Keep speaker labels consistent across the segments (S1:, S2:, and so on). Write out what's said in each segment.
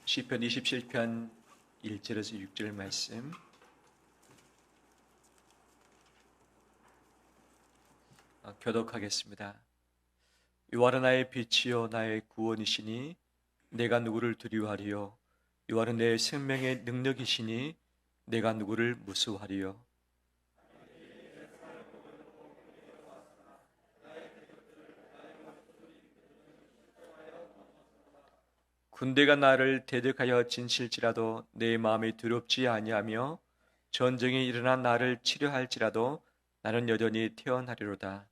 S1: 시편 27편 1절에서 6절 말씀 교독하겠습니다. 여호와는 나의 빛이요 나의 구원이시니 내가 누구를 두려워하리요. 여호와는 내 생명의 능력이시니 내가 누구를 무수하리요. 군대가 나를 대적하여 진실지라도 내 마음이 두렵지 아니하며 전쟁이 일어나 나를 치료할지라도 나는 여전히 태어나리로다.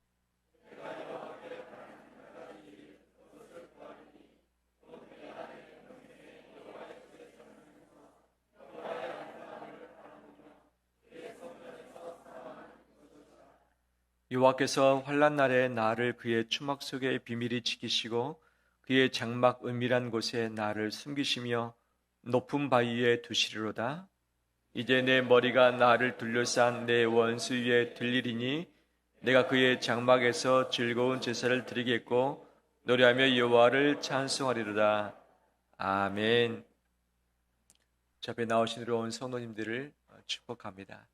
S1: 여호와께서 환난 날에 나를 그의 추막 속에 비밀히 지키시고 그의 장막 은밀한 곳에 나를 숨기시며 높은 바위에 두시리로다. 이제 내 머리가 나를 둘러싼 내 원수 위에 들리리니 내가 그의 장막에서 즐거운 제사를 드리겠고 노래하며 여호와를 찬송하리로다. 아멘. 저 앞에 나오신 의로운 성도님들을 축복합니다.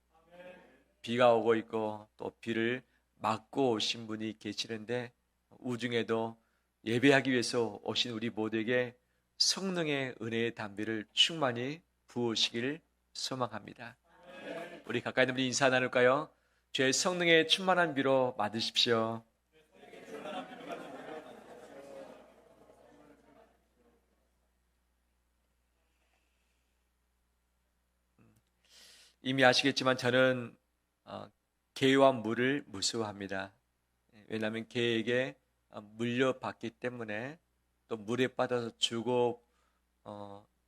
S1: 비가 오고 있고 또 비를 맞고 오신 분이 계시는데 우중에도 예배하기 위해서 오신 우리 모두에게 성령의 은혜의 담비를 충만히 부으시길 소망합니다. 우리 가까이 있는 분이 인사 나눌까요? 주의 성령의 충만한 비로 맞으십시오. 이미 아시겠지만 저는 개와 물을 무서워합니다. 왜냐하면 개에게 물려받기 때문에 또 물에 빠져서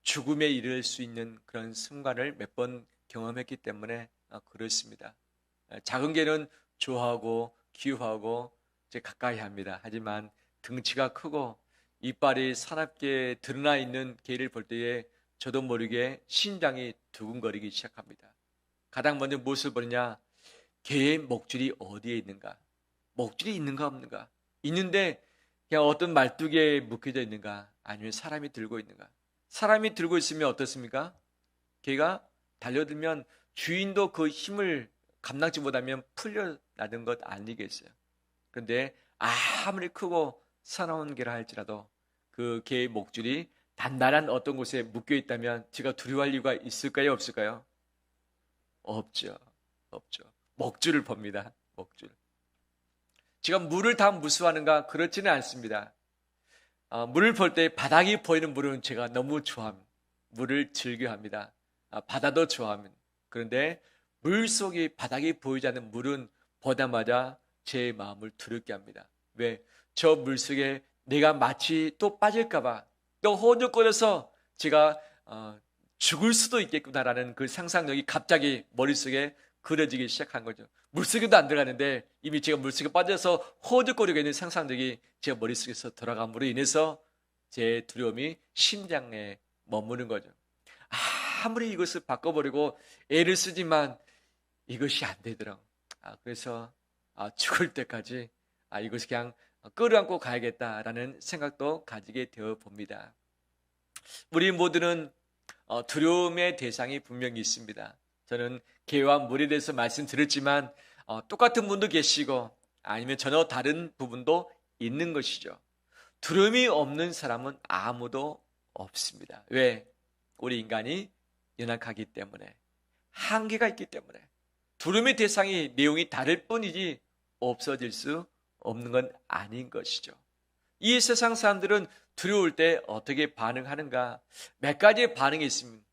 S1: 죽음에 이를 수 있는 그런 순간을 몇 번 경험했기 때문에 그렇습니다. 작은 개는 좋아하고 귀여워하고 이제 가까이 합니다. 하지만 등치가 크고 이빨이 사납게 드러나 있는 개를 볼 때에 저도 모르게 심장이 두근거리기 시작합니다. 가장 먼저 무엇을 보느냐? 개의 목줄이 어디에 있는가? 목줄이 있는가 없는가? 있는데 그냥 어떤 말뚝에 묶여져 있는가? 아니면 사람이 들고 있는가? 사람이 들고 있으면 어떻습니까? 개가 달려들면 주인도 그 힘을 감당치 못하면 풀려나는 것 아니겠어요? 그런데 아무리 크고 사나운 개라 할지라도 그 개의 목줄이 단단한 어떤 곳에 묶여 있다면 제가 두려워할 이유가 있을까요? 없을까요? 없죠. 없죠. 목줄을 봅니다. 목줄. 제가 물을 다 무서워하는가? 그렇지는 않습니다. 물을 볼 때 바닥이 보이는 물은 제가 너무 좋아합니다. 물을 즐겨합니다. 바다도 좋아합니다. 그런데 물속이 바닥이 보이지 않는 물은 보자마자 제 마음을 두렵게 합니다. 왜? 저 물속에 내가 마치 또 빠질까봐 또 호적거려서 제가 죽을 수도 있겠구나라는 그 상상력이 갑자기 머릿속에 그려지기 시작한 거죠. 물속에도 안 들어가는데 이미 제가 물속에 빠져서 허우적거리고 있는 상상력이 제 머릿속에서 돌아감으로 인해서 제 두려움이 심장에 머무는 거죠. 아무리 이것을 바꿔버리고 애를 쓰지만 이것이 안 되더라고요. 그래서 죽을 때까지 이것이 그냥 끌어안고 가야겠다라는 생각도 가지게 되어 봅니다. 우리 모두는 두려움의 대상이 분명히 있습니다. 저는 개와 물에 대해서 말씀드렸지만 똑같은 분도 계시고 아니면 전혀 다른 부분도 있는 것이죠. 두려움이 없는 사람은 아무도 없습니다. 왜? 우리 인간이 연약하기 때문에, 한계가 있기 때문에 두려움의 대상이 내용이 다를 뿐이지 없어질 수 없는 건 아닌 것이죠. 이 세상 사람들은 두려울 때 어떻게 반응하는가? 몇 가지의 반응이 있습니다.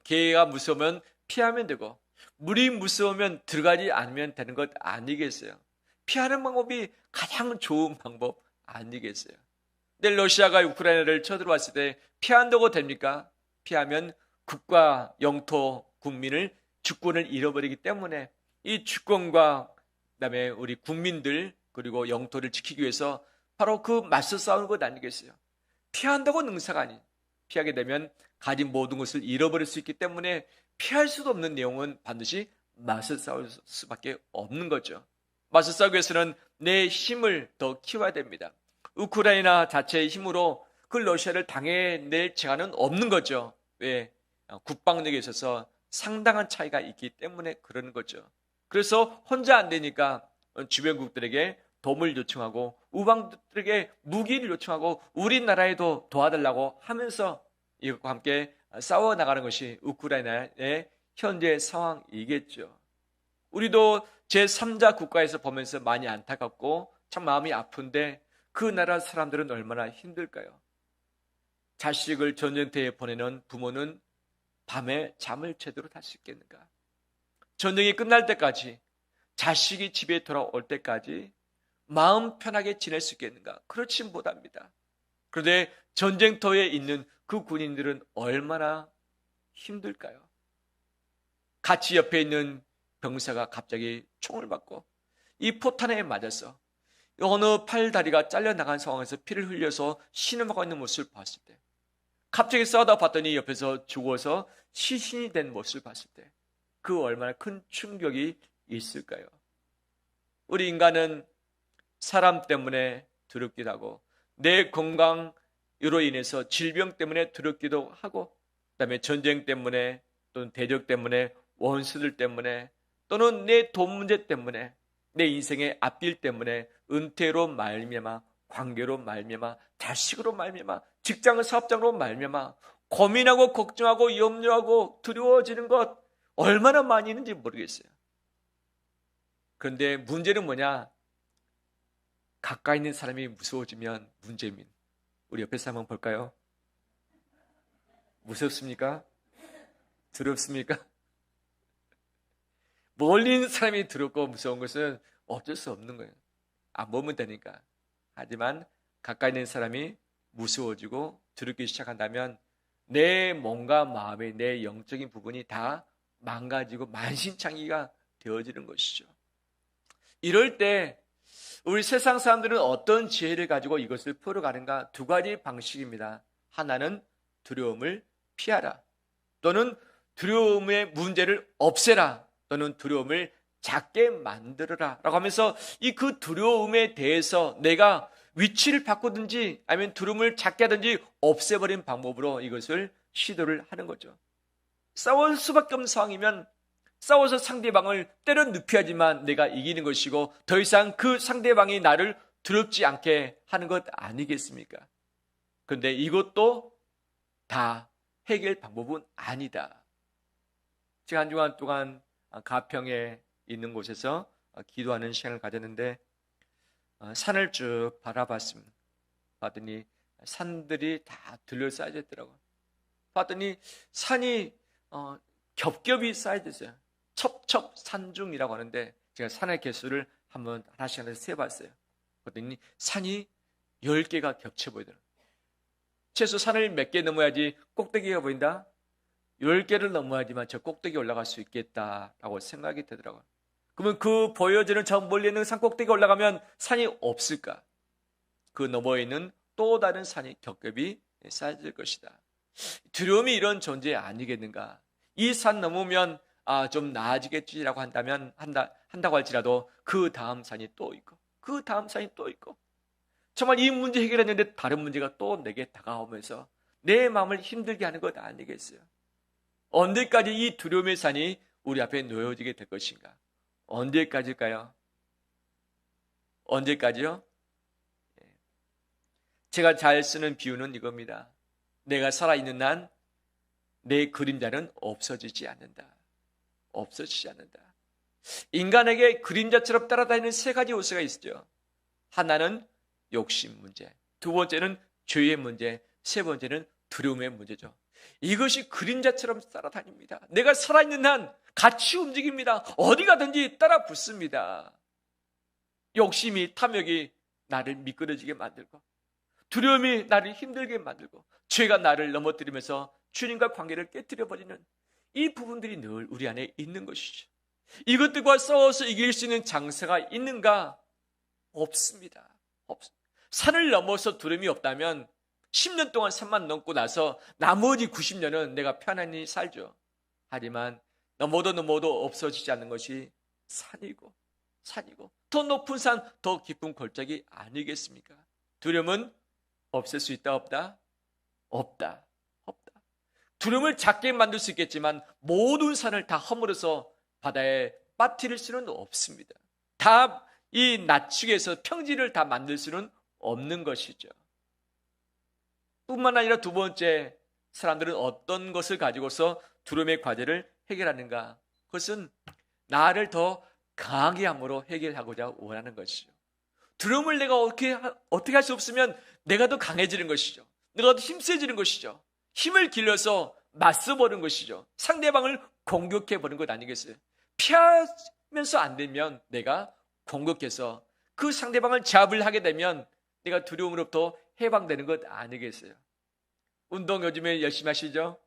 S1: 개가 무서우면 피하면 되고 물이 무서우면 들어가지 않으면 되는 것 아니겠어요? 피하는 방법이 가장 좋은 방법 아니겠어요? 근데 러시아가 우크라이나를 쳐들어왔을 때 피한다고 됩니까? 피하면 국가, 영토, 국민을 주권을 잃어버리기 때문에 이 주권과 그다음에 우리 국민들 그리고 영토를 지키기 위해서 바로 그 맞서 싸우는 것 아니겠어요? 피한다고 능사가 아니. 피하게 되면 가진 모든 것을 잃어버릴 수 있기 때문에 피할 수도 없는 내용은 반드시 맞서 싸울 수밖에 없는 거죠. 맞서 싸우기 위해서는 내 힘을 더 키워야 됩니다. 우크라이나 자체의 힘으로 그 러시아를 당해낼 재간은 없는 거죠. 왜? 국방력에 있어서 상당한 차이가 있기 때문에 그러는 거죠. 그래서 혼자 안 되니까 주변국들에게 도움을 요청하고 우방들에게 무기를 요청하고 우리나라에도 도와달라고 하면서 이것과 함께 싸워 나가는 것이 우크라이나의 현재 상황이겠죠. 우리도 제3자 국가에서 보면서 많이 안타깝고 참 마음이 아픈데 그 나라 사람들은 얼마나 힘들까요? 자식을 전쟁터에 보내는 부모는 밤에 잠을 제대로 잘 수 있겠는가? 전쟁이 끝날 때까지, 자식이 집에 돌아올 때까지 마음 편하게 지낼 수 있겠는가? 그렇지 못합니다. 그런데 전쟁터에 있는 그 군인들은 얼마나 힘들까요? 같이 옆에 있는 병사가 갑자기 총을 맞고 이 포탄에 맞아서 어느 팔다리가 잘려나간 상황에서 피를 흘려서 신음하고 있는 모습을 봤을 때, 갑자기 싸우다 봤더니 옆에서 죽어서 시신이 된 모습을 봤을 때 그 얼마나 큰 충격이 있을까요? 우리 인간은 사람 때문에 두렵기도 하고 내 건강으로 인해서 질병 때문에 두렵기도 하고 그다음에 전쟁 때문에 또는 대적 때문에 원수들 때문에 또는 내 돈 문제 때문에 내 인생의 앞길 때문에 은퇴로 말미암아 관계로 말미암아 자식으로 말미암아 직장 사업장으로 말미암아 고민하고 걱정하고 염려하고 두려워지는 것 얼마나 많이 있는지 모르겠어요. 그런데 문제는 뭐냐? 가까이 있는 사람이 무서워지면 문제입니다. 우리 옆에 사람 한번 볼까요? 무섭습니까? 두렵습니까? 멀리 있는 사람이 두렵고 무서운 것은 어쩔 수 없는 거예요. 안 보면 되니까. 하지만 가까이 있는 사람이 무서워지고 두렵기 시작한다면 내 몸과 마음의 내 영적인 부분이 다 망가지고 만신창이가 되어지는 것이죠. 이럴 때 우리 세상 사람들은 어떤 지혜를 가지고 이것을 풀어가는가? 두 가지 방식입니다. 하나는 두려움을 피하라, 또는 두려움의 문제를 없애라, 또는 두려움을 작게 만들어라 라고 하면서 이 그 두려움에 대해서 내가 위치를 바꾸든지 아니면 두려움을 작게 하든지 없애버린 방법으로 이것을 시도를 하는 거죠. 싸울 수밖에 없는 상황이면 싸워서 상대방을 때려 눕혀야지만 내가 이기는 것이고 더 이상 그 상대방이 나를 두렵지 않게 하는 것 아니겠습니까? 그런데 이것도 다 해결 방법은 아니다. 제가 한 주간 동안 가평에 있는 곳에서 기도하는 시간을 가졌는데 산을 쭉 바라봤습니다. 봤더니 산들이 다 둘러싸여 있더라고요. 봤더니 산이 겹겹이 쌓여져 있어요. 첩첩산중이라고 하는데 제가 산의 개수를 한번 하나씩 세봤어요. 그랬더니 산이 10개가 겹쳐 보이더라고요. 최소 산을 몇 개 넘어야지 꼭대기가 보인다? 10개를 넘어야지만 저 꼭대기에 올라갈 수 있겠다라고 생각이 되더라고요. 그러면 그 보여지는 저 멀리 있는 산 꼭대기에 올라가면 산이 없을까? 그 너머에 있는 또 다른 산이 겹겹이 쌓여질 것이다. 두려움이 이런 존재 아니겠는가? 이 산 넘으면 좀 나아지겠지라고 한다고 할지라도 그 다음 산이 또 있고 그 다음 산이 또 있고 정말 이 문제 해결했는데 다른 문제가 또 내게 다가오면서 내 마음을 힘들게 하는 것 아니겠어요? 언제까지 이 두려움의 산이 우리 앞에 놓여지게 될 것인가? 언제까지일까요? 언제까지요? 제가 잘 쓰는 비유는 이겁니다. 내가 살아있는 한 내 그림자는 없어지지 않는다. 없어지지 않는다. 인간에게 그림자처럼 따라다니는 세 가지 요소가 있죠. 하나는 욕심 문제, 두 번째는 죄의 문제, 세 번째는 두려움의 문제죠. 이것이 그림자처럼 따라다닙니다. 내가 살아있는 한 같이 움직입니다. 어디 가든지 따라 붙습니다. 욕심이, 탐욕이 나를 미끄러지게 만들고 두려움이 나를 힘들게 만들고 죄가 나를 넘어뜨리면서 주님과 관계를 깨뜨려버리는 이 부분들이 늘 우리 안에 있는 것이죠. 이것들과 싸워서 이길 수 있는 장사가 있는가? 없습니다. 산을 넘어서 두려움이 없다면 10년 동안 산만 넘고 나서 나머지 90년은 내가 편안히 살죠. 하지만 넘어도 없어지지 않는 것이 산이고 더 높은 산, 더 깊은 골짜기 아니겠습니까? 두려움은 없앨 수 있다, 없다? 없다. 없다. 두려움을 작게 만들 수 있겠지만 모든 산을 다 허물어서 바다에 빠뜨릴 수는 없습니다. 다 이 낮추게해서 평지를 다 만들 수는 없는 것이죠. 뿐만 아니라 두 번째, 사람들은 어떤 것을 가지고서 두려움의 과제를 해결하는가? 그것은 나를 더 강하게 함으로 해결하고자 원하는 것이죠. 두려움을 내가 어떻게 할 수 없으면 내가 더 강해지는 것이죠. 내가 더 힘세지는 것이죠. 힘을 길러서 맞서보는 것이죠. 상대방을 공격해보는 것 아니겠어요? 피하면서 안 되면 내가 공격해서 그 상대방을 제압을 하게 되면 내가 두려움으로부터 해방되는 것 아니겠어요? 운동 요즘에 열심히 하시죠?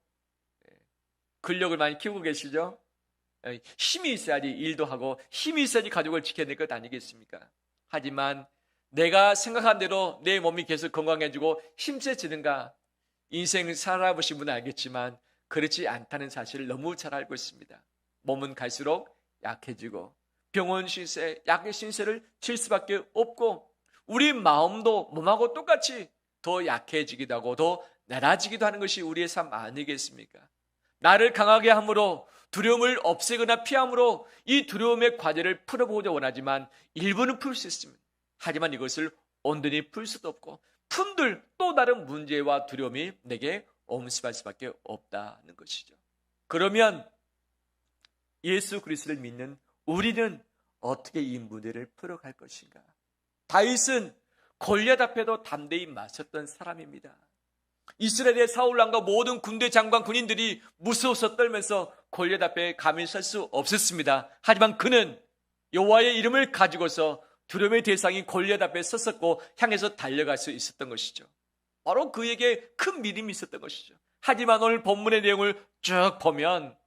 S1: 근력을 많이 키우고 계시죠? 힘이 있어야지 일도 하고 힘이 있어야지 가족을 지켜낼 것 아니겠습니까? 하지만 내가 생각한 대로 내 몸이 계속 건강해지고 힘세지는가? 인생 살아보신 분은 알겠지만 그렇지 않다는 사실을 너무 잘 알고 있습니다. 몸은 갈수록 약해지고 병원 신세, 약의 신세를 질 수밖에 없고 우리 마음도 몸하고 똑같이 더 약해지기도 하고 더 낮아지기도 하는 것이 우리의 삶 아니겠습니까? 나를 강하게 함으로 두려움을 없애거나 피함으로 이 두려움의 과제를 풀어보고자 원하지만 일부는 풀 수 있습니다. 하지만 이것을 온전히 풀 수도 없고 품들 또 다른 문제와 두려움이 내게 엄습할 수밖에 없다는 것이죠. 그러면 예수 그리스도를 믿는 우리는 어떻게 이 문제를 풀어갈 것인가? 다윗은 골리앗 앞에도 담대히 맞섰던 사람입니다. 이스라엘의 사울 왕과 모든 군대 장관 군인들이 무서워서 떨면서 골리앗 앞에 감히 설 수 없었습니다. 하지만 그는 여호와의 이름을 가지고서 두려움의 대상이 골리앗 앞에 섰었고 향해서 달려갈 수 있었던 것이죠. 바로 그에게 큰 믿음이 있었던 것이죠. 하지만 오늘 본문의 내용을 쭉 보면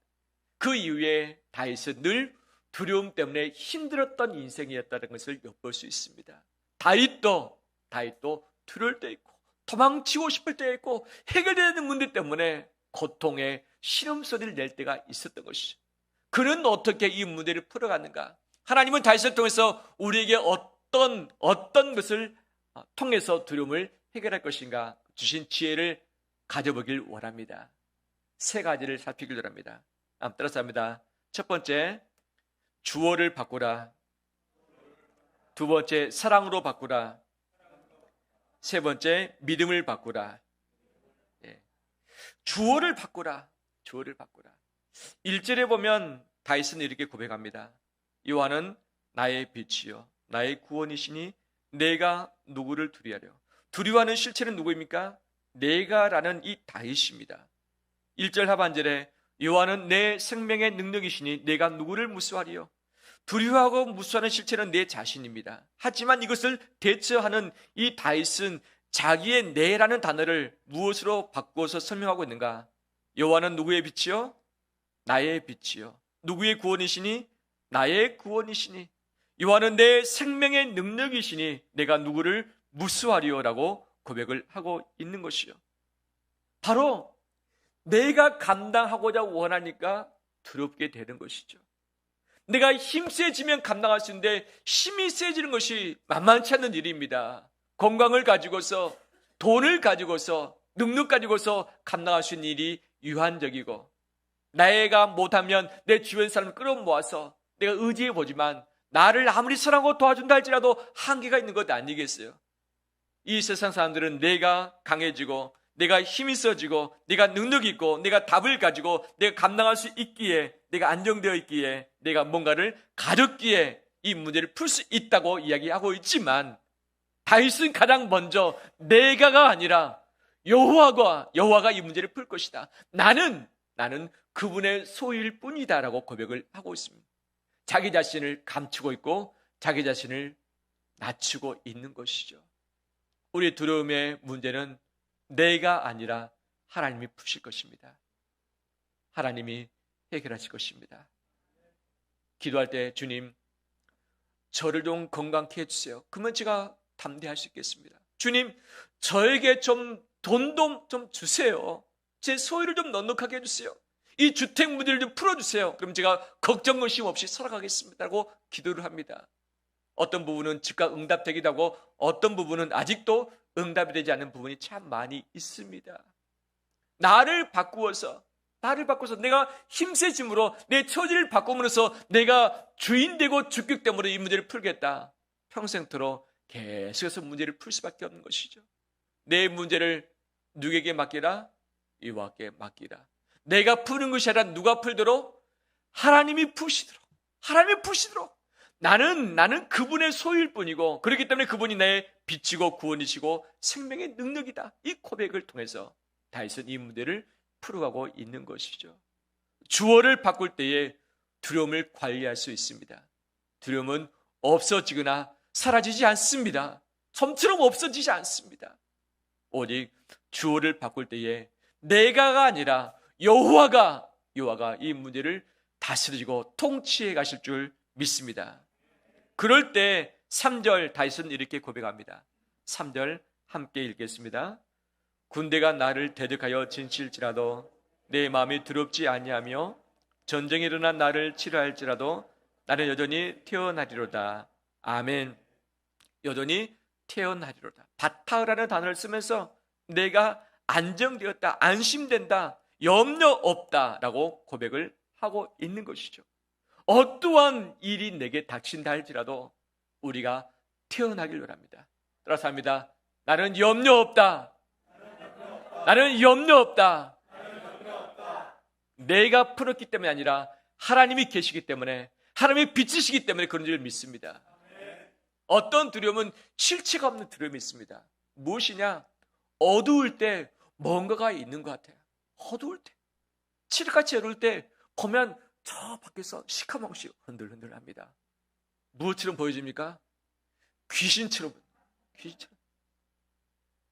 S1: 그 이후에 다윗은 늘 두려움 때문에 힘들었던 인생이었다는 것을 엿볼 수 있습니다. 다윗도 두려울 때 있고 도망치고 싶을 때 있고 해결되는 문제 때문에 고통의 신음소리를 낼 때가 있었던 것이죠. 그는 어떻게 이 문제를 풀어갔는가? 하나님은 다윗을 통해서 우리에게 어떤 것을 통해서 두려움을 해결할 것인가 주신 지혜를 가져보길 원합니다. 세 가지를 살피길 원합니다. 따라서 합니다. 첫 번째, 주어를 바꾸라. 두 번째, 사랑으로 바꾸라. 세 번째, 믿음을 바꾸라. 주어를 바꾸라. 주어를 바꾸라. 1절에 보면 다윗은 이렇게 고백합니다. 여호와는 나의 빛이요 나의 구원이시니 내가 누구를 두려하려. 두려워하는 실체는 누구입니까? 내가라는 이 다윗입니다. 1절 하반절에 여호와는 내 생명의 능력이시니 내가 누구를 무수하리요. 두려워하고 무수하는 실체는 내 자신입니다. 하지만 이것을 대처하는 이 다윗은 자기의 내라는 단어를 무엇으로 바꿔서 설명하고 있는가? 여호와는 누구의 빛이요? 나의 빛이요. 누구의 구원이시니? 나의 구원이시니. 여호와는 내 생명의 능력이시니 내가 누구를 무수하리요라고 고백을 하고 있는 것이요. 바로 내가 감당하고자 원하니까 두렵게 되는 것이죠. 내가 힘 세지면 감당할 수 있는데 힘이 세지는 것이 만만치 않은 일입니다. 건강을 가지고서 돈을 가지고서 능력 가지고서 감당할 수 있는 일이 유한적이고 내가 못하면 내 주변 사람을 끌어모아서 내가 의지해 보지만 나를 아무리 사랑하고 도와준다 할지라도 한계가 있는 것 아니겠어요? 이 세상 사람들은 내가 강해지고 내가 힘이 있어지고 내가 능력이 있고 내가 답을 가지고 내가 감당할 수 있기에 내가 안정되어 있기에 내가 뭔가를 가졌기에 이 문제를 풀 수 있다고 이야기하고 있지만 다윗은 가장 먼저 내가가 아니라 여호와가 이 문제를 풀 것이다. 나는 그분의 소유일 뿐이다라고 고백을 하고 있습니다. 자기 자신을 감추고 있고 자기 자신을 낮추고 있는 것이죠. 우리의 두려움의 문제는 내가 아니라 하나님이 푸실 것입니다. 하나님이 해결하실 것입니다. 기도할 때 주님 저를 좀 건강케 해주세요. 그러면 제가 담대할 수 있겠습니다. 주님 저에게 좀 돈도 좀 주세요. 제 소유를 좀 넉넉하게 해주세요. 이 주택 문제를 좀 풀어주세요. 그럼 제가 걱정 근심 없이 살아가겠습니다 라고 기도를 합니다. 어떤 부분은 즉각 응답되기도 하고 어떤 부분은 아직도 응답이 되지 않는 부분이 참 많이 있습니다. 나를 바꾸어서 내가 힘세짐으로 내 처지를 바꿈으로써 내가 주인 되고 주격됨으로 이 문제를 풀겠다. 평생토록 계속해서 문제를 풀 수밖에 없는 것이죠. 내 문제를 누구에게 맡기라? 여호와께 맡기라. 내가 푸는 것이 아니라 누가 풀도록? 하나님이 푸시도록. 나는 그분의 소유일 뿐이고, 그렇기 때문에 그분이 내 빛이고 구원이시고 생명의 능력이다. 이 고백을 통해서 다윗은 이 문제를 풀어가고 있는 것이죠. 주어를 바꿀 때에 두려움을 관리할 수 있습니다. 두려움은 없어지거나 사라지지 않습니다. 좀처럼 없어지지 않습니다. 오직 주어를 바꿀 때에 내가가 아니라 여호와가 이 문제를 다스리고 통치해 가실 줄 믿습니다. 그럴 때 3절 다윗은 이렇게 고백합니다. 3절 함께 읽겠습니다. 군대가 나를 대적하여 진칠지라도 내 마음이 두렵지 아니하며 전쟁이 일어나 나를 치료할지라도 나는 여전히 태어나리로다. 아멘. 여전히 태어나리로다. 바타라는 단어를 쓰면서 내가 안정되었다, 안심된다, 염려 없다라고 고백을 하고 있는 것이죠. 어떠한 일이 내게 닥친다 할지라도 우리가 태어나길 원합니다. 따라서 합니다. 나는 염려 없다. 나는 염려 없다. 내가 풀었기 때문이 아니라 하나님이 계시기 때문에, 하나님이 빛이시기 때문에 그런 줄 믿습니다. 어떤 두려움은 실체가 없는 두려움이 있습니다. 무엇이냐? 어두울 때 뭔가가 있는 것 같아요. 어두울 때, 칠흑같이 어두울 때 보면 저 밖에서 시커멓이 흔들흔들합니다. 무엇처럼 보여집니까? 귀신처럼.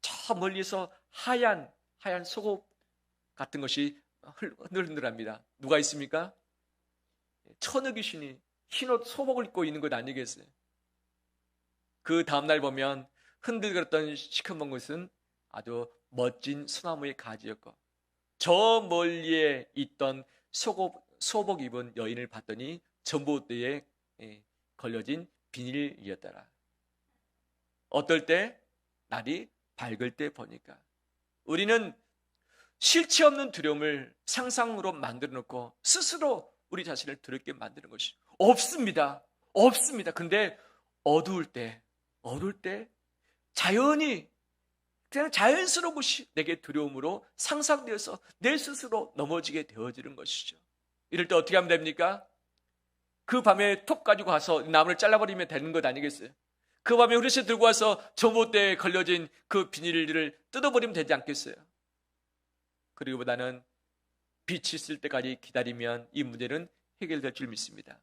S1: 저 멀리서 하얀 속옷 같은 것이 흔들흔들합니다. 누가 있습니까? 천의 귀신이 흰옷 소복을 입고 있는 것 아니겠어요? 그 다음날 보면 흔들거렸던 시커먼 것은 아주 멋진 소나무의 가지였고, 저 멀리에 있던 소복 입은 여인을 봤더니 전봇대에 걸려진 비닐이었더라. 어떨 때? 날이 밝을 때 보니까. 우리는 실체 없는 두려움을 상상으로 만들어 놓고 스스로 우리 자신을 두렵게 만드는 것이 없습니다. 근데 어두울 때 자연히 그냥 자연스러운 것이 내게 두려움으로 상상되어서 내 스스로 넘어지게 되어지는 것이죠. 이럴 때 어떻게 하면 됩니까? 그 밤에 톱 가지고 가서 나무를 잘라버리면 되는 것 아니겠어요? 그 밤에 후레쉬 들고 와서 전봇대에 걸려진 그 비닐을 뜯어버리면 되지 않겠어요? 그리고보다는 빛이 있을 때까지 기다리면 이 문제는 해결될 줄 믿습니다.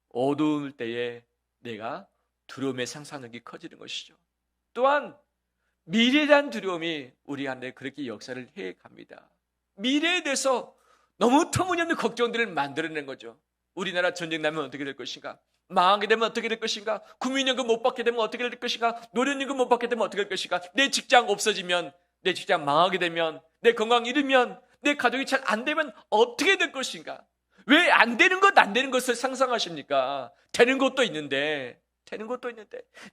S1: 어두울 때에 내가 두려움의 상상력이 커지는 것이죠. 또한 미래에 대한 두려움이 우리 안에 그렇게 역사를 해갑니다. 미래에 대해서 너무 터무니없는 걱정들을 만들어낸 거죠. 우리나라 전쟁 나면 어떻게 될 것인가? 망하게 되면 어떻게 될 것인가? 국민연금 못 받게 되면 어떻게 될 것인가? 노령연금 못 받게 되면 어떻게 될 것인가? 내 직장 없어지면, 내 직장 망하게 되면, 내 건강 잃으면, 내 가족이 잘 안 되면 어떻게 될 것인가? 왜 안 되는 것을 상상하십니까? 되는 것도 있는데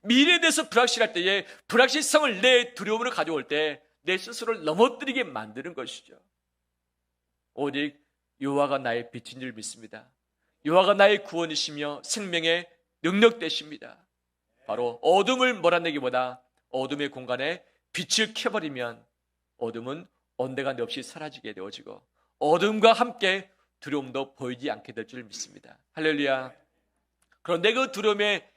S1: 미래에 대해서 불확실할 때에 불확실성을 내 두려움으로 가져올 때 내 스스로를 넘어뜨리게 만드는 것이죠. 오직 여호와가 나의 빛인 줄 믿습니다. 여호와가 나의 구원이시며 생명의 능력 되십니다. 바로 어둠을 몰아내기보다 어둠의 공간에 빛을 켜버리면 어둠은 온데간데 없이 사라지게 되어지고 어둠과 함께 두려움도 보이지 않게 될 줄 믿습니다. 할렐루야. 그런데 그 두려움에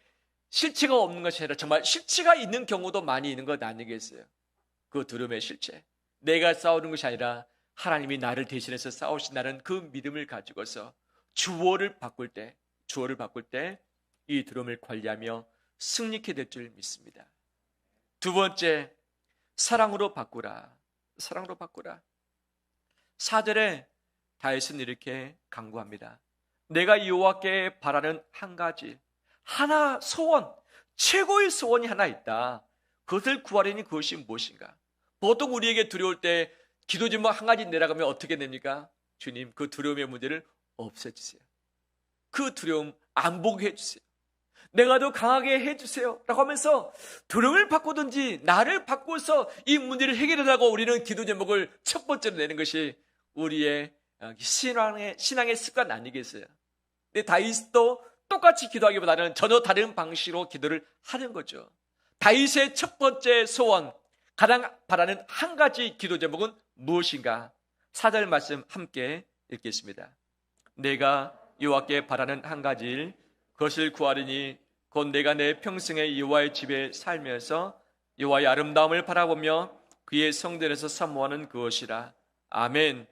S1: 실체가 없는 것이 아니라 정말 실체가 있는 경우도 많이 있는 것 아니겠어요? 그 두려움의 실체, 내가 싸우는 것이 아니라 하나님이 나를 대신해서 싸우신다는 그 믿음을 가지고서 주어를 바꿀 때 이 두려움을 관리하며 승리케 될 줄 믿습니다. 두 번째, 사랑으로 바꾸라. 4절에 다윗은 이렇게 강구합니다. 내가 여호와께 바라는 한 가지, 하나 소원, 최고의 소원이 하나 있다. 그것을 구하려니 그것이 무엇인가? 보통 우리에게 두려울 때 기도 제목 한 가지 내려가면 어떻게 됩니까? 주님, 그 두려움의 문제를 없애주세요. 그 두려움 안 보게 해주세요. 내가 더 강하게 해주세요 라고 하면서 두려움을 바꾸든지 나를 바꿔서 이 문제를 해결하려고 우리는 기도 제목을 첫 번째로 내는 것이 우리의 신앙의 습관 아니겠어요? 근데 다윗도 똑같이 기도하기보다는 전혀 다른 방식으로 기도를 하는 거죠. 다윗의 첫 번째 소원, 가장 바라는 한 가지 기도 제목은 무엇인가? 4절 말씀 함께 읽겠습니다. 내가 여호와께 바라는 한 가지 일, 그것을 구하리니 곧 내가 내 평생에 여호와의 집에 살면서 여호와의 아름다움을 바라보며 그의 성전에서 사모하는 그것이라. 아멘.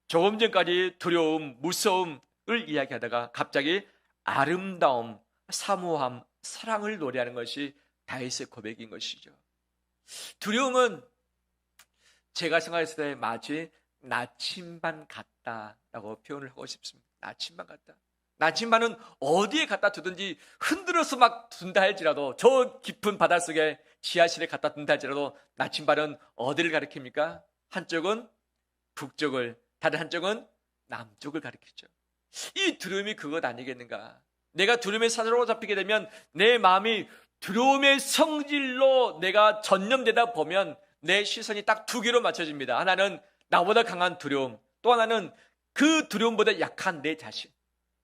S1: 조금 전까지 두려움, 무서움을 이야기하다가 갑자기 아름다움, 사모함, 사랑을 노래하는 것이 다윗의 고백인 것이죠. 두려움은 제가 생각했을 때 마치 나침반 같다라고 표현을 하고 싶습니다. 나침반 같다. 나침반은 어디에 갖다 두든지 흔들어서 막 둔다 할지라도, 저 깊은 바닷속에 지하실에 갖다 둔다 할지라도 나침반은 어디를 가리킵니까? 한쪽은 북쪽을, 다른 한쪽은 남쪽을 가리키죠. 이 두려움이 그것 아니겠는가? 내가 두려움에 사로잡히게 되면 내 마음이 두려움의 성질로 내가 전념되다 보면 내 시선이 딱 두 개로 맞춰집니다. 하나는 나보다 강한 두려움, 또 하나는 그 두려움보다 약한 내 자신.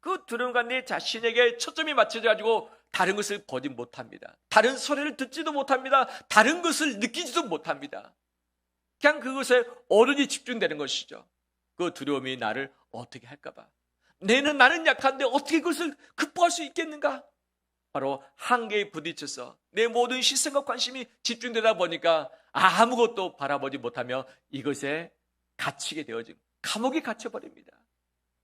S1: 그 두려움과 내 자신에게 초점이 맞춰져가지고 다른 것을 보지 못합니다. 다른 소리를 듣지도 못합니다. 다른 것을 느끼지도 못합니다. 그냥 그것에 오로지 집중되는 것이죠. 그 두려움이 나를 어떻게 할까봐. 나는 약한데 어떻게 그것을 극복할 수 있겠는가? 바로 한계에 부딪혀서 내 모든 시선과 관심이 집중되다 보니까 아무것도 바라보지 못하며 이것에 갇히게 되어진, 감옥에 갇혀버립니다.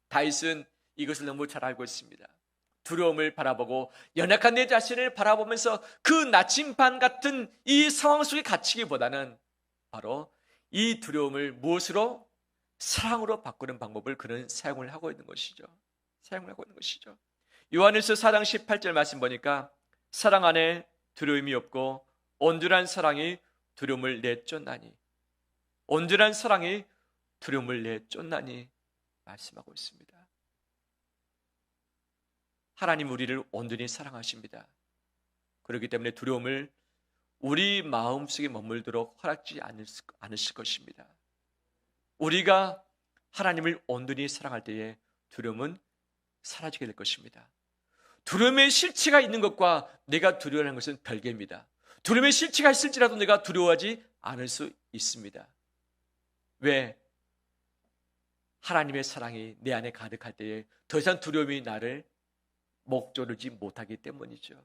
S1: 다윗은 이것을 너무 잘 알고 있습니다. 두려움을 바라보고 연약한 내 자신을 바라보면서 그 나침반 같은 이 상황 속에 갇히기보다는 바로 이 두려움을 무엇으로? 사랑으로 바꾸는 방법을 그는 사용을 하고 있는 것이죠. 요한일서 4장 18절 말씀 보니까 사랑 안에 두려움이 없고 온전한 사랑이 두려움을 내쫓나니, 온전한 사랑이 두려움을 내쫓나니 말씀하고 있습니다. 하나님 우리를 온전히 사랑하십니다. 그렇기 때문에 두려움을 우리 마음속에 머물도록 허락지 않으실 것입니다. 우리가 하나님을 온전히 사랑할 때에 두려움은 사라지게 될 것입니다. 두려움의 실체가 있는 것과 내가 두려워하는 것은 별개입니다. 두려움의 실체가 있을지라도 내가 두려워하지 않을 수 있습니다. 왜? 하나님의 사랑이 내 안에 가득할 때에 더 이상 두려움이 나를 목조르지 못하기 때문이죠.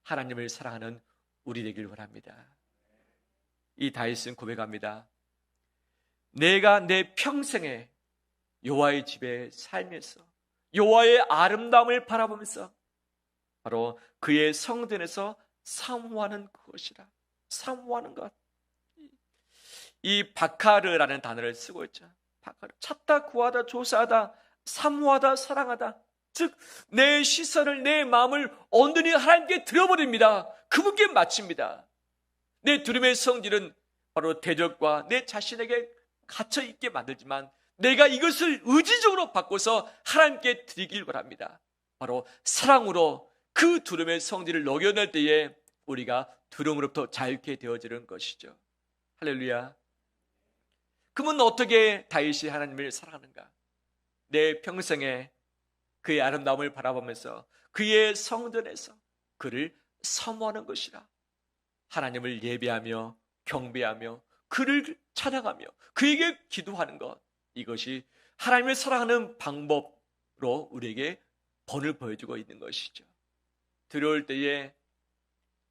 S1: 하나님을 사랑하는 우리 되길 원합니다. 이 다윗은 고백합니다. 내가 내 평생에 여호와의 집에 살면서 여호와의 아름다움을 바라보면서 바로 그의 성전에서 사모하는 그것이라. 사모하는 것. 이 바카르라는 단어를 쓰고 있죠. 바카르. 찾다, 구하다, 조사하다, 사모하다, 사랑하다. 즉 내 시선을, 내 마음을 온전히 하나님께 드려버립니다. 그분께 마칩니다. 내 두려움의 성질은 바로 대적과 내 자신에게 갇혀있게 만들지만 내가 이것을 의지적으로 바꿔서 하나님께 드리길 바랍니다. 바로 사랑으로 그 두려움의 성질을 녹여낼 때에 우리가 두려움으로부터 자유케 되어지는 것이죠. 할렐루야. 그러면 어떻게 다윗이 하나님을 사랑하는가? 내 평생에 그의 아름다움을 바라보면서 그의 성전에서 그를 사모하는 것이라. 하나님을 예배하며 경배하며 그를 찬양하며 그에게 기도하는 것, 이것이 하나님을 사랑하는 방법으로 우리에게 본을 보여주고 있는 것이죠. 두려울 때에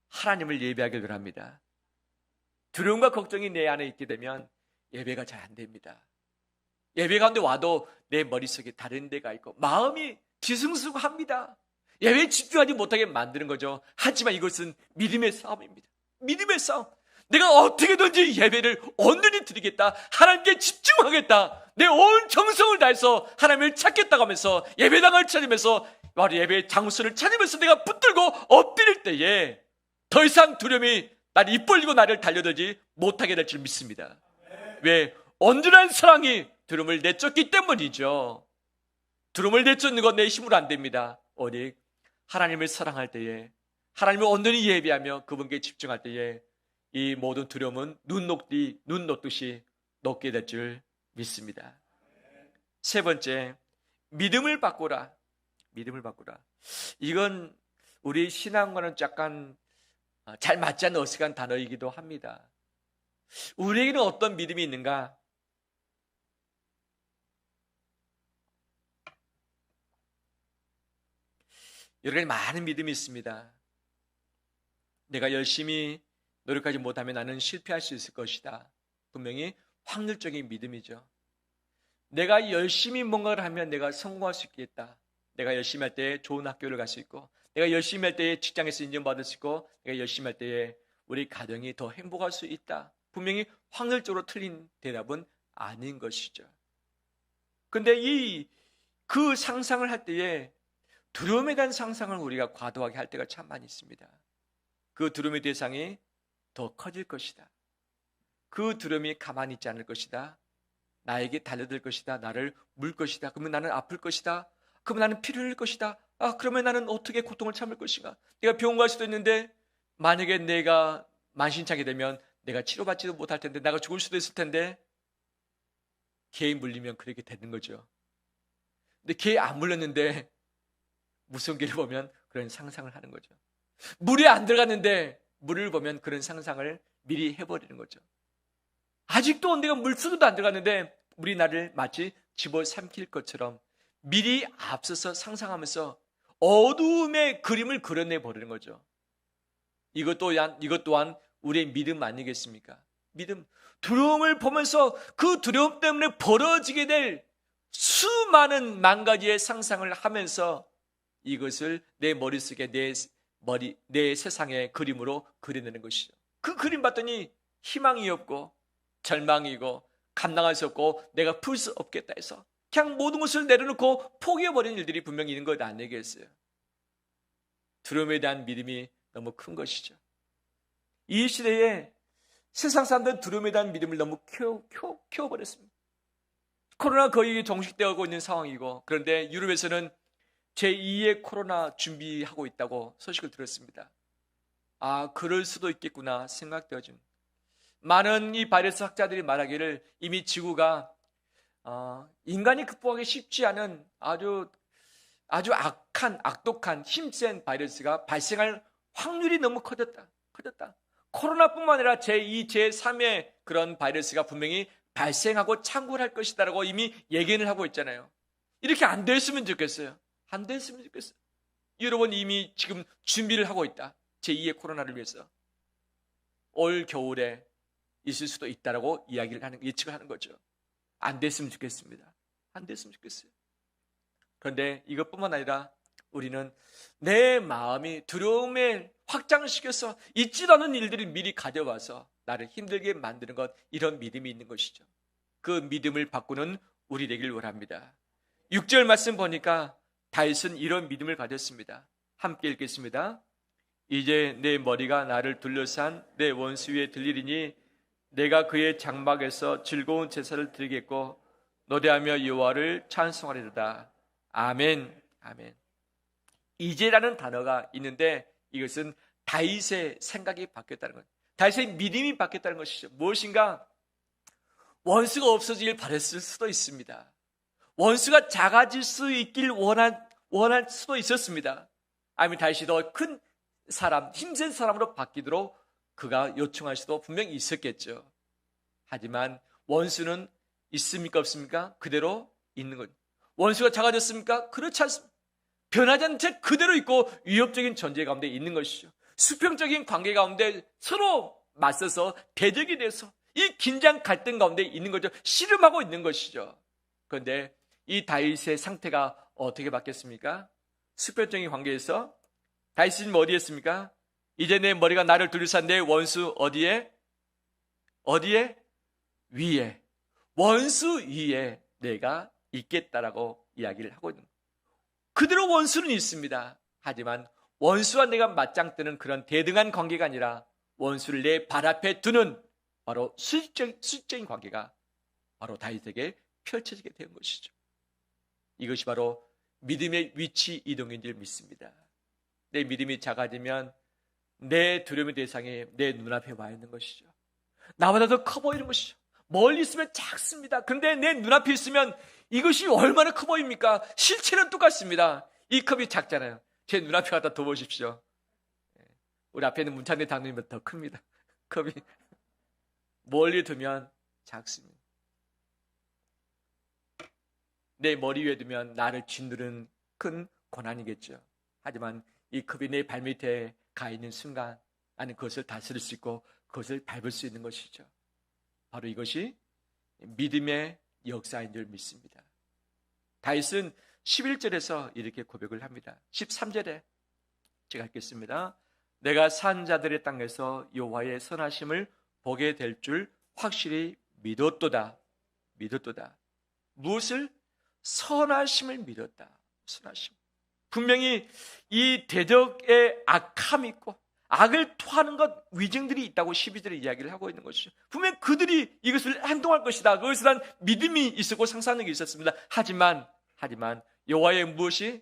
S1: 하나님을 예배하길 바랍니다. 두려움과 걱정이 내 안에 있게 되면 예배가 잘 안 됩니다. 예배 가운데 와도 내 머릿속에 다른 데가 있고 마음이 뒤숭숭합니다. 예배에 집중하지 못하게 만드는 거죠. 하지만 이것은 믿음의 싸움입니다. 믿음의 싸움. 내가 어떻게든지 예배를 온전히 드리겠다. 하나님께 집중하겠다. 내 온 정성을 다해서 하나님을 찾겠다고 하면서 예배당을 찾으면서 바로 예배의 장소를 찾으면서 내가 붙들고 엎드릴 때에 더 이상 두려움이 나를 입벌리고 나를 달려들지 못하게 될 줄 믿습니다. 왜? 온전한 사랑이 두려움을 내쫓기 때문이죠. 두려움을 내쫓는 건 내 힘으로 안 됩니다. 오직 하나님을 사랑할 때에, 하나님을 온전히 예배하며 그분께 집중할 때에 이 모든 두려움은 눈 녹듯이 녹게 될 줄 믿습니다. 세 번째, 믿음을 바꾸라. 믿음을 바꾸라. 이건 우리 신앙과는 약간 잘 맞지 않는 어색한 단어이기도 합니다. 우리에게는 어떤 믿음이 있는가? 여러 가지 많은 믿음이 있습니다. 내가 열심히 노력하지 못하면 나는 실패할 수 있을 것이다. 분명히 확률적인 믿음이죠. 내가 열심히 뭔가를 하면 내가 성공할 수 있겠다. 내가 열심히 할 때 좋은 학교를 갈 수 있고, 내가 열심히 할 때에 직장에서 인정받을 수 있고, 내가 열심히 할 때에 우리 가정이 더 행복할 수 있다. 분명히 확률적으로 틀린 대답은 아닌 것이죠. 근데 그 상상을 할 때에 두려움에 대한 상상을 우리가 과도하게 할 때가 참 많이 있습니다. 그 두려움의 대상이 더 커질 것이다. 그 두려움이 가만히 있지 않을 것이다. 나에게 달려들 것이다. 나를 물 것이다. 그러면 나는 아플 것이다. 그러면 나는 피를 흘릴 것이다. 그러면 나는 어떻게 고통을 참을 것인가? 내가 병원 갈 수도 있는데 만약에 내가 만신창이 되면 내가 치료받지도 못할 텐데, 내가 죽을 수도 있을 텐데, 개에 물리면 그렇게 되는 거죠. 근데 개에 안 물렸는데 무서운 개를 보면 그런 상상을 하는 거죠. 물에 안 들어갔는데 물을 보면 그런 상상을 미리 해버리는 거죠. 아직도 내가 물속에도 안 들어갔는데 물이 나를 마치 집어삼킬 것처럼 미리 앞서서 상상하면서 어두움의 그림을 그려내 버리는 거죠. 이것 또한 우리의 믿음 아니겠습니까? 믿음. 두려움을 보면서 그 두려움 때문에 벌어지게 될 수많은 만 가지의 상상을 하면서 이것을 내 머릿속에 내 세상의 그림으로 그려내는 것이죠. 그 그림 봤더니 희망이 없고 절망이고 감당할 수 없고 내가 풀 수 없겠다 해서 그냥 모든 것을 내려놓고 포기해버리는 일들이 분명히 있는 것 아니겠어요? 두려움에 대한 믿음이 너무 큰 것이죠. 이 시대에 세상 사람들은 두려움에 대한 믿음을 너무 키워버렸습니다. 코로나 거의 종식되고 있는 상황이고, 그런데 유럽에서는 제2의 코로나 준비하고 있다고 소식을 들었습니다. 그럴 수도 있겠구나 생각되어집니다. 많은 이 바이러스 학자들이 말하기를 이미 지구가 인간이 극복하기 쉽지 않은 아주 악독한 힘센 바이러스가 발생할 확률이 너무 커졌다. 코로나뿐만 아니라 제2, 제3의 그런 바이러스가 분명히 발생하고 창궐할 것이다라고 이미 예견을 하고 있잖아요. 이렇게 안 됐으면 좋겠어요. 안 됐으면 좋겠어요. 여러분 이미 지금 준비를 하고 있다. 제2의 코로나를 위해서. 올 겨울에 있을 수도 있다라고 예측을 하는 거죠. 안 됐으면 좋겠습니다. 안 됐으면 좋겠어요. 그런데 이것뿐만 아니라 우리는 내 마음이 두려움에 확장시켜서 있지도 않은 일들이 미리 가져와서 나를 힘들게 만드는 것, 이런 믿음이 있는 것이죠. 그 믿음을 바꾸는 우리 되길 원합니다. 6절 말씀 보니까 다윗은 이런 믿음을 가졌습니다. 함께 읽겠습니다. 이제 내 머리가 나를 둘러싼 내 원수 위에 들리리니 내가 그의 장막에서 즐거운 제사를 드리겠고 노래하며 여호와를 찬송하리로다. 아멘. 아멘. 이제라는 단어가 있는데 이것은 다윗의 생각이 바뀌었다는 것, 다윗의 믿음이 바뀌었다는 것이죠. 무엇인가? 원수가 없어지길 바랬을 수도 있습니다. 원수가 작아질 수 있길 원할 수도 있었습니다. 아니면 다윗이 더 큰 사람, 힘센 사람으로 바뀌도록 그가 요청할 수도 분명히 있었겠죠. 하지만 원수는 있습니까 없습니까? 그대로 있는 거죠. 원수가 작아졌습니까? 그렇지 않습니다. 변하지 않는 채 그대로 있고 위협적인 존재 가운데 있는 것이죠. 수평적인 관계 가운데 서로 맞서서 대적이 돼서 이 긴장 갈등 가운데 있는 거죠. 씨름하고 있는 것이죠. 그런데 이 다윗의 상태가 어떻게 바뀌었습니까? 수평적인 관계에서 다윗은 어디에 있습니까? 이제 내 머리가 나를 둘러싼 내 원수 어디에? 위에. 원수 위에 내가 있겠다라고 이야기를 하고 있는 거예요. 그대로 원수는 있습니다. 하지만 원수와 내가 맞짱 뜨는 그런 대등한 관계가 아니라 원수를 내 발 앞에 두는 바로 수직적인 관계가 바로 다윗에게 펼쳐지게 된 것이죠. 이것이 바로 믿음의 위치 이동인 줄 믿습니다. 내 믿음이 작아지면 내 두려움의 대상이 내 눈앞에 와 있는 것이죠. 나보다 더 커 보이는 것이죠. 멀리 있으면 작습니다. 그런데 내 눈앞에 있으면 이것이 얼마나 커 보입니까? 실체는 똑같습니다. 이 컵이 작잖아요. 제 눈앞에 갖다 둬보십시오. 우리 앞에 있는 문찬대 장로님보다 더 큽니다. 컵이 멀리 두면 작습니다. 내 머리 위에 두면 나를 짓누르는 큰 고난이겠죠. 하지만 이 컵이 내 발밑에 가 있는 순간 나는 그것을 다스릴 수 있고 그것을 밟을 수 있는 것이죠. 바로 이것이 믿음의 역사인 줄 믿습니다. 다윗은 11절에서 이렇게 고백을 합니다. 13절에 제가 읽겠습니다. 내가 산 자들의 땅에서 여호와의 선하심을 보게 될 줄 확실히 믿었도다. 믿었도다. 무엇을? 선하심을 믿었다. 선하심. 분명히 이 대적의 악함이 있고 악을 토하는 것 위증들이 있다고 12절에 이야기를 하고 있는 것이죠. 분명 그들이 이것을 행동할 것이다. 그것에 대한 믿음이 있었고 상상력이 있었습니다. 하지만 여호와의 무엇이?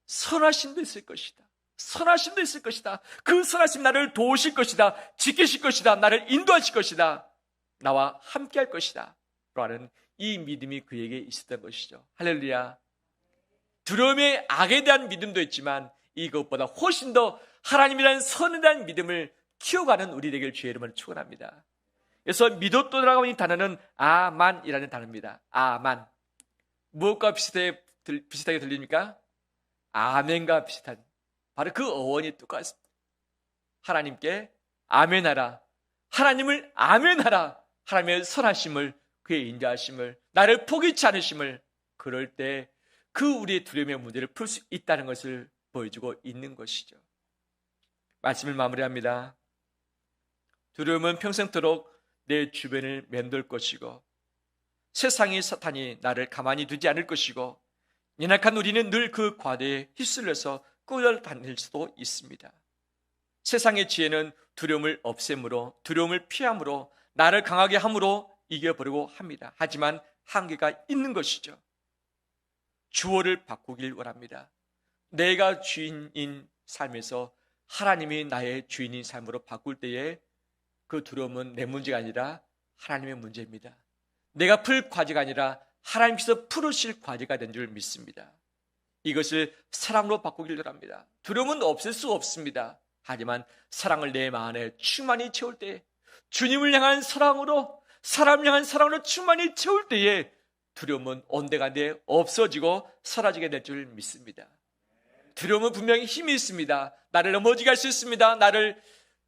S1: 선하심도 있을 것이다. 선하심도 있을 것이다. 그 선하심 나를 도우실 것이다. 지키실 것이다. 나를 인도하실 것이다. 나와 함께 할 것이다. 라는 이 믿음이 그에게 있었던 것이죠. 할렐루야. 두려움의 악에 대한 믿음도 있지만 이것보다 훨씬 더 하나님이라는 선에 대한 믿음을 키워가는 우리 되길 주의 이름으로 축원합니다. 그래서 믿었도라고 하는 단어는 아만이라는 단어입니다. 아만. 무엇과 비슷하게 들립니까? 아멘과 비슷한. 바로 그 어원이 똑같습니다. 하나님께 아멘하라. 하나님을 아멘하라. 하나님의 선하심을, 그의 인자하심을, 나를 포기치 않으심을, 그럴 때 그 우리의 두려움의 문제를 풀 수 있다는 것을 보여주고 있는 것이죠. 말씀을 마무리합니다. 두려움은 평생토록 내 주변을 맴돌 것이고 세상의 사탄이 나를 가만히 두지 않을 것이고 연약한 우리는 늘 그 과대에 휩쓸려서 끌어다닐 수도 있습니다. 세상의 지혜는 두려움을 없앰으로, 두려움을 피함으로, 나를 강하게 함으로 이겨버리고 합니다. 하지만 한계가 있는 것이죠. 주어를 바꾸길 원합니다. 내가 주인인 삶에서 하나님이 나의 주인인 삶으로 바꿀 때에 그 두려움은 내 문제가 아니라 하나님의 문제입니다. 내가 풀 과제가 아니라 하나님께서 풀으실 과제가 된 줄 믿습니다. 이것을 사랑으로 바꾸길 원합니다. 두려움은 없앨 수 없습니다. 하지만 사랑을 내 마음에 충만히 채울 때, 주님을 향한 사랑으로, 사람을 향한 사랑으로 충만히 채울 때에 두려움은 온데간데 없어지고 사라지게 될 줄 믿습니다. 두려움은 분명히 힘이 있습니다. 나를 넘어지게 할 수 있습니다. 나를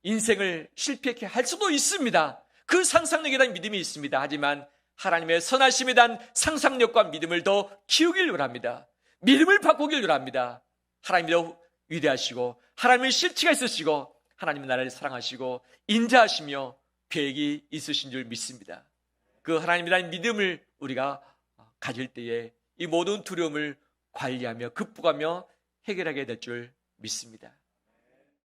S1: 인생을 실패하게 할 수도 있습니다. 그 상상력에 대한 믿음이 있습니다. 하지만 하나님의 선하심에 대한 상상력과 믿음을 더 키우길 원합니다. 믿음을 바꾸길 원합니다. 하나님이 더 위대하시고 하나님의 실체가 있으시고 하나님은 나를 사랑하시고 인자하시며 계획이 있으신 줄 믿습니다. 그 하나님에 대한 믿음을 우리가 가질 때에 이 모든 두려움을 관리하며 극복하며 해결하게 될 줄 믿습니다.